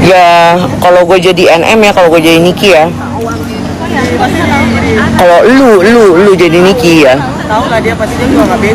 Ya kalau gue jadi NM ya, kalau gue jadi Niki ya. Kalau lu jadi Niki ya,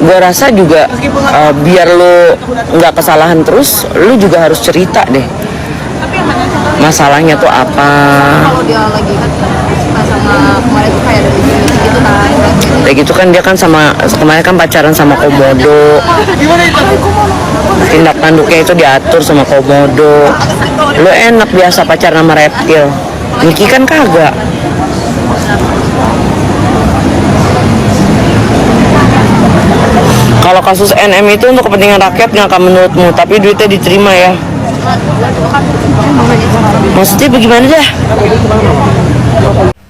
gue rasa juga biar lu nggak kesalahan terus, lu juga harus cerita deh masalahnya tuh apa. Kalau dia lagi kan suka sama kemarin tuh kayak ada gitu kan. Kayak gitu kan, dia kan sama kemarin kan pacaran sama komodo. Tindak tanduknya itu diatur sama komodo. Lu enak biasa pacaran sama reptil. Niki kan kagak. Kalau kasus NM itu untuk kepentingan rakyat nggak akan menurutmu, tapi duitnya diterima ya. Maksudnya bagaimana dah?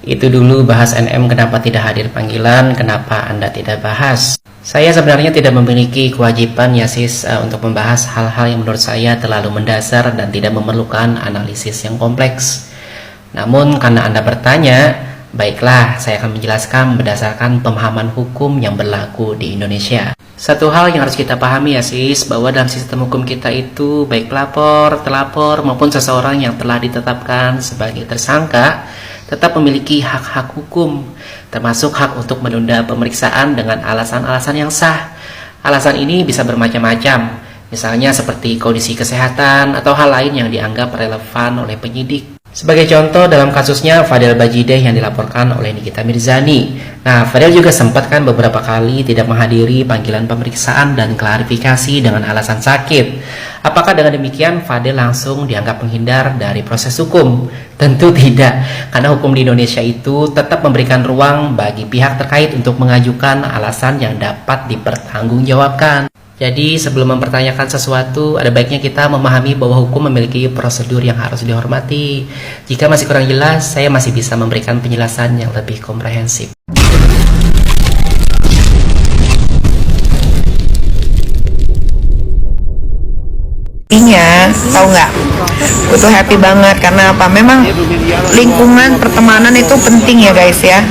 Itu dulu bahas NM kenapa tidak hadir panggilan, kenapa Anda tidak bahas. Saya sebenarnya tidak memiliki kewajiban ya sis untuk membahas hal-hal yang menurut saya terlalu mendasar dan tidak memerlukan analisis yang kompleks. Namun karena Anda bertanya, baiklah saya akan menjelaskan berdasarkan pemahaman hukum yang berlaku di Indonesia. Satu hal yang harus kita pahami ya sis, bahwa dalam sistem hukum kita itu baik pelapor, terlapor maupun seseorang yang telah ditetapkan sebagai tersangka tetap memiliki hak-hak hukum, termasuk hak untuk menunda pemeriksaan dengan alasan-alasan yang sah. Alasan ini bisa bermacam-macam, misalnya seperti kondisi kesehatan atau hal lain yang dianggap relevan oleh penyidik. Sebagai contoh dalam kasusnya Fadel Bajideh yang dilaporkan oleh Nikita Mirzani. Nah, Fadel juga sempat kan beberapa kali tidak menghadiri panggilan pemeriksaan dan klarifikasi dengan alasan sakit. Apakah dengan demikian Fadel langsung dianggap menghindar dari proses hukum? Tentu tidak, karena hukum di Indonesia itu tetap memberikan ruang bagi pihak terkait untuk mengajukan alasan yang dapat dipertanggungjawabkan. Jadi sebelum mempertanyakan sesuatu, ada baiknya kita memahami bahwa hukum memiliki prosedur yang harus dihormati. Jika masih kurang jelas, saya masih bisa memberikan penjelasan yang lebih komprehensif. Tahu nggak? Gue tuh happy banget karena apa? Memang lingkungan pertemanan itu penting ya guys ya,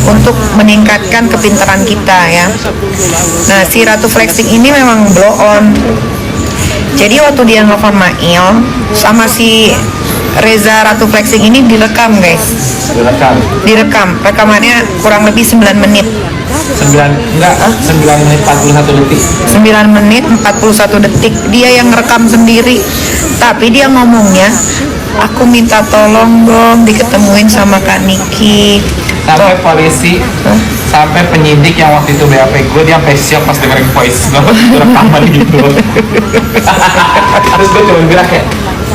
untuk meningkatkan kepintaran kita ya. Nah, si Ratu Flexing ini memang blow on. Jadi waktu dia nelfon Mail sama si Reza Ratu Flexing ini direkam guys. Direkam. Rekamannya kurang lebih 9 menit. 9 menit 41 detik. 9 menit 41 detik dia yang rekam sendiri. Tapi dia ngomongnya, aku minta tolong dong diketemuin sama Kak Niki. Sampai polisi, sampai penyidik yang waktu itu BAP gue, dia sampai siap pas dengerin voice gue rekaman gitu. Terus gue cuma bilang kayak,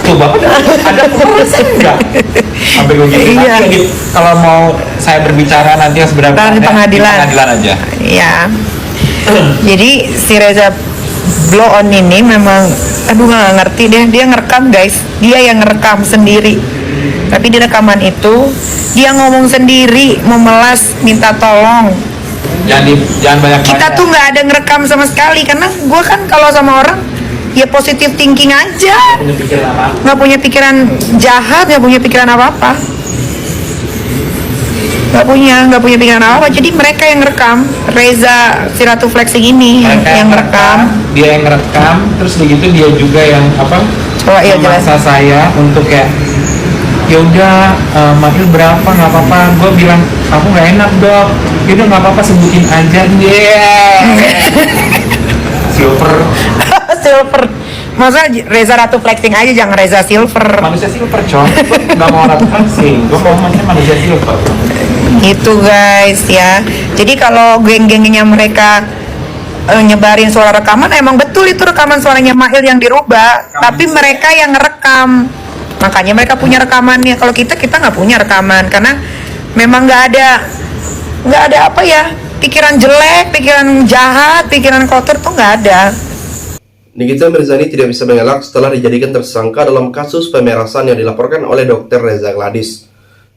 tuh bapak ada proses enggak? Sampai gue gitu. Iya. Kalau mau saya berbicara nanti sebenarnya di pengadilan aja. Iya. Jadi si Reza blow on ini memang, aduh nggak ngerti deh, dia ngerekam guys, dia yang ngerekam sendiri. Tapi di rekaman itu dia ngomong sendiri, memelas, minta tolong. Jangan banyak. Kita tuh nggak ada ngerekam sama sekali, karena gue kan kalau sama orang ya positive thinking aja, nggak punya pikiran jahat, nggak punya pikiran apa-apa, nggak punya pikiran apa-apa. Jadi mereka yang ngerekam, Reza si Ratu Flexing ini yang ngerekam, dia yang ngerekam, terus begitu dia juga yang apa? Coba iya memaksa saya untuk kayak, ya udah Mail berapa, nggak apa-apa. Gue bilang aku nggak enak dok, yaudah nggak apa-apa sebutin aja. Silver. Silver. Masa Reza Ratu Flexing aja, jangan Reza Silver. Manusia silver coy. Nggak mau Ratu Flexing, gue mau manusia silver. Gitu guys ya. Jadi kalau geng-gengnya mereka nyebarin suara rekaman, emang betul itu rekaman suaranya Mail yang dirubah, tapi mereka yang ngerekam. Makanya mereka punya rekamannya. Kalau kita nggak punya rekaman, karena memang nggak ada apa ya, pikiran jelek, pikiran jahat, pikiran kotor tuh nggak ada. Nikita Mirzani tidak bisa mengelak setelah dijadikan tersangka dalam kasus pemerasan yang dilaporkan oleh Dr. Reza Gladys.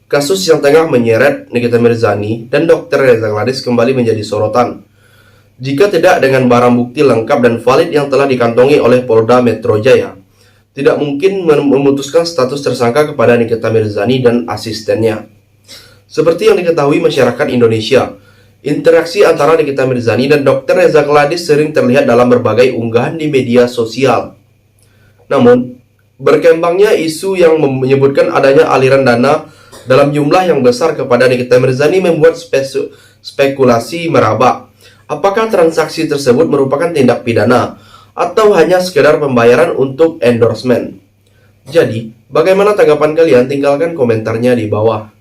Kasus yang tengah menyeret Nikita Mirzani dan Dr. Reza Gladys kembali menjadi sorotan. Jika tidak dengan barang bukti lengkap dan valid yang telah dikantongi oleh Polda Metro Jaya, tidak mungkin memutuskan status tersangka kepada Nikita Mirzani dan asistennya. Seperti yang diketahui masyarakat Indonesia, interaksi antara Nikita Mirzani dan Dr. Reza Gladys sering terlihat dalam berbagai unggahan di media sosial. Namun, Berkembangnya isu yang menyebutkan adanya aliran dana dalam jumlah yang besar kepada Nikita Mirzani membuat spekulasi meraba. Apakah transaksi tersebut merupakan tindak pidana atau hanya sekedar pembayaran untuk endorsement? Jadi, bagaimana tanggapan kalian? Tinggalkan komentarnya di bawah.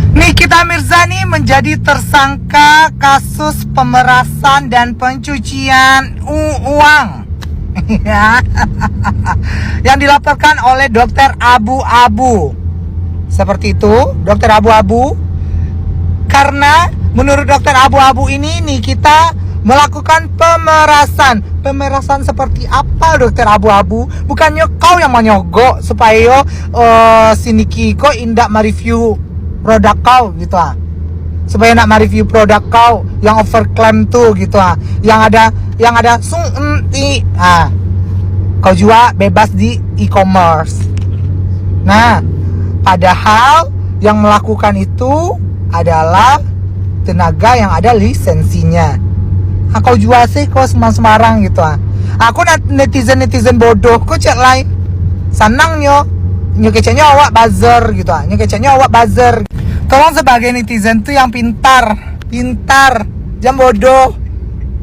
Nikita Mirzani menjadi tersangka kasus pemerasan dan pencucian uang yang dilaporkan oleh Dokter Abu-Abu. Seperti itu, Dokter Abu-Abu. Karena menurut Dokter Abu-Abu ini Nikita melakukan pemerasan. Pemerasan seperti apa, Dokter Abu-Abu? Bukannya kau yang menyogok supaya si Nikiko indak mereview produk kau gitu ah. Supaya nak mereview produk kau yang overclaim tuh gitu ah. Yang ada kau jual bebas di e-commerce. Nah, padahal yang melakukan itu adalah tenaga yang ada lisensinya. Kau jual sih kau sembarang gitu ah. Aku netizen bodoh kau cek lain. Sanangnya nyekecenya awak buzzer gitu ah. Nyekecenya awak buzzer. Tolong sebagai netizen tuh yang pintar, jangan bodoh.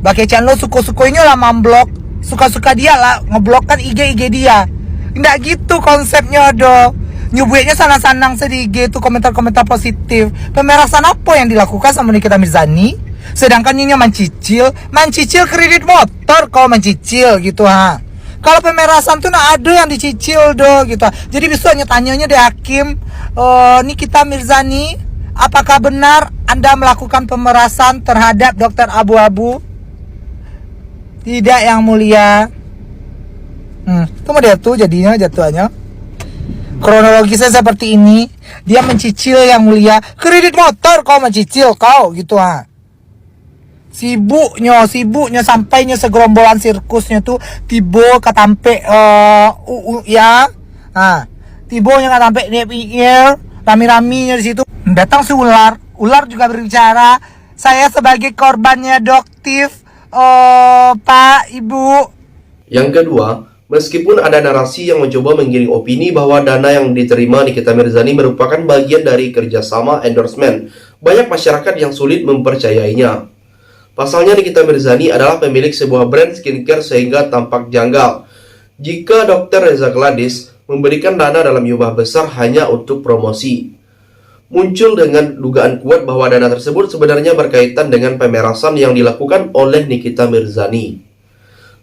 Bakecian lo suku-sukunya lah memblok, suka-suka dia lah ngeblok kan IG dia. Nggak gitu konsepnya do. Nyubuetnya sana-sanang sedih tuh komentar-komentar positif. Pemerasan apa yang dilakukan sama Nikita Mirzani? Sedangkan nyonya mencicil kredit motor kalau mencicil gitu ha. Kalau pemerasan tuh nah ada yang dicicil do gitu. Jadi besoknya tanyanya deh hakim, Nikita Mirzani, apakah benar Anda melakukan pemerasan terhadap Dokter Abu-Abu? Tidak, yang mulia. Tunggu dia tuh jatuhnya. Kronologisnya seperti ini. Dia mencicil, yang mulia. Kredit motor kau mencicil kau gitu ha. Sibuknya sampainya segerombolan sirkusnya tuh tiba katampe ya. Tibonya katampe DPR, rami-raminya di situ. Datang si ular juga berbicara, "Saya sebagai korbannya Doktif, Pak, Ibu." Yang kedua, meskipun ada narasi yang mencoba menggiring opini bahwa dana yang diterima Nikita Mirzani merupakan bagian dari kerjasama endorsement, banyak masyarakat yang sulit mempercayainya. Pasalnya Nikita Mirzani adalah pemilik sebuah brand skincare sehingga tampak janggal jika Dr. Reza Gladys memberikan dana dalam jumlah besar hanya untuk promosi. Muncul dengan dugaan kuat bahwa dana tersebut sebenarnya berkaitan dengan pemerasan yang dilakukan oleh Nikita Mirzani.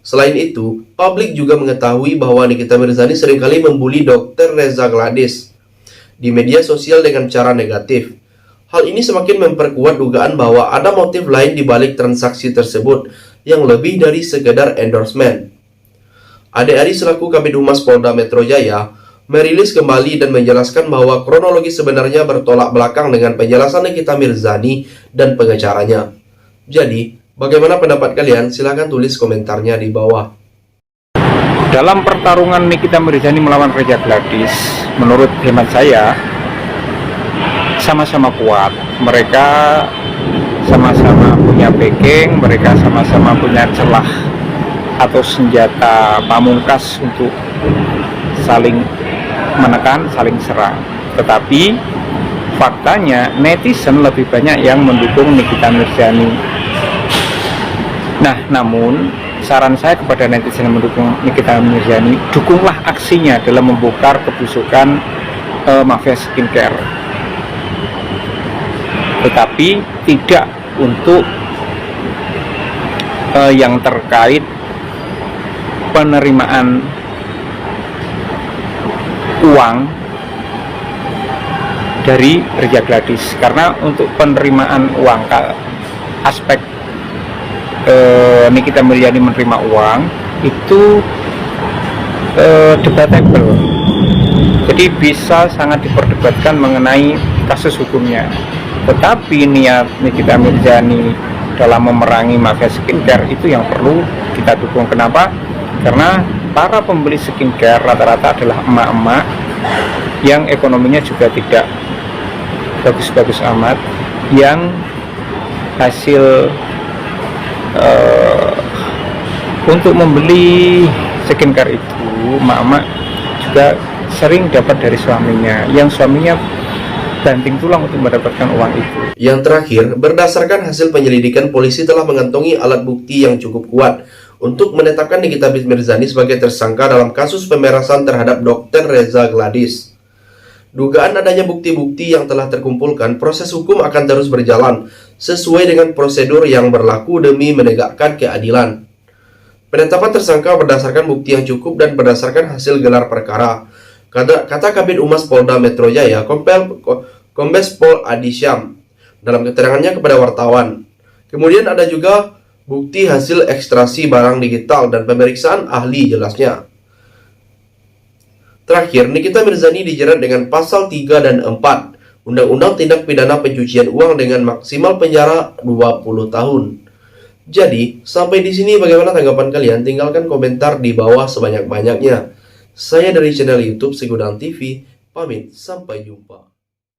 Selain itu, publik juga mengetahui bahwa Nikita Mirzani seringkali membuli Dr. Reza Gladys di media sosial dengan cara negatif. Hal ini semakin memperkuat dugaan bahwa ada motif lain di balik transaksi tersebut yang lebih dari sekedar endorsement. Ade Ari selaku Kabid Humas Polda Metro Jaya merilis kembali dan menjelaskan bahwa kronologi sebenarnya bertolak belakang dengan penjelasan Nikita Mirzani dan pengacaranya. Jadi, bagaimana pendapat kalian? Silahkan tulis komentarnya di bawah. Dalam pertarungan Nikita Mirzani melawan Reza Gladys, menurut hemat saya sama-sama kuat. Mereka sama-sama punya backing, mereka sama-sama punya celah atau senjata pamungkas untuk saling menekan, saling serang. Tetapi faktanya netizen lebih banyak yang mendukung Nikita Mirzani. Nah, namun saran saya kepada netizen yang mendukung Nikita Mirzani, dukunglah aksinya dalam membongkar kebusukan mafia skincare. Tetapi tidak untuk yang terkait penerimaan uang dari Reza Gladys. Karena untuk penerimaan uang, aspek Nikita Mirzani menerima uang itu debatable, jadi bisa sangat diperdebatkan mengenai kasus hukumnya. Tetapi niat Nikita Mirzani dalam memerangi mafia skincare itu yang perlu kita dukung. Kenapa? Karena para pembeli skincare rata-rata adalah emak-emak yang ekonominya juga tidak bagus-bagus amat, yang hasil untuk membeli skincare itu emak-emak juga sering dapat dari suaminya, yang suaminya banting tulang untuk mendapatkan uang itu. Yang terakhir, berdasarkan hasil penyelidikan, polisi telah mengantongi alat bukti yang cukup kuat untuk menetapkan Nikita Mirzani sebagai tersangka dalam kasus pemerasan terhadap Dr. Reza Gladys. Dugaan adanya bukti-bukti yang telah terkumpulkan, proses hukum akan terus berjalan sesuai dengan prosedur yang berlaku demi menegakkan keadilan. Penetapan tersangka berdasarkan bukti yang cukup dan berdasarkan hasil gelar perkara. Kata Kabid Humas Polda Metro Jaya, Kombes Pol Adi Syam, dalam keterangannya kepada wartawan. Kemudian ada juga bukti hasil ekstraksi barang digital dan pemeriksaan ahli, jelasnya. Terakhir, Nikita Mirzani dijerat dengan pasal 3 dan 4 Undang-Undang Tindak Pidana Pencucian Uang dengan maksimal penjara 20 tahun. Jadi, sampai di sini bagaimana tanggapan kalian? Tinggalkan komentar di bawah sebanyak-banyaknya. Saya dari channel YouTube Segudang TV, pamit, sampai jumpa.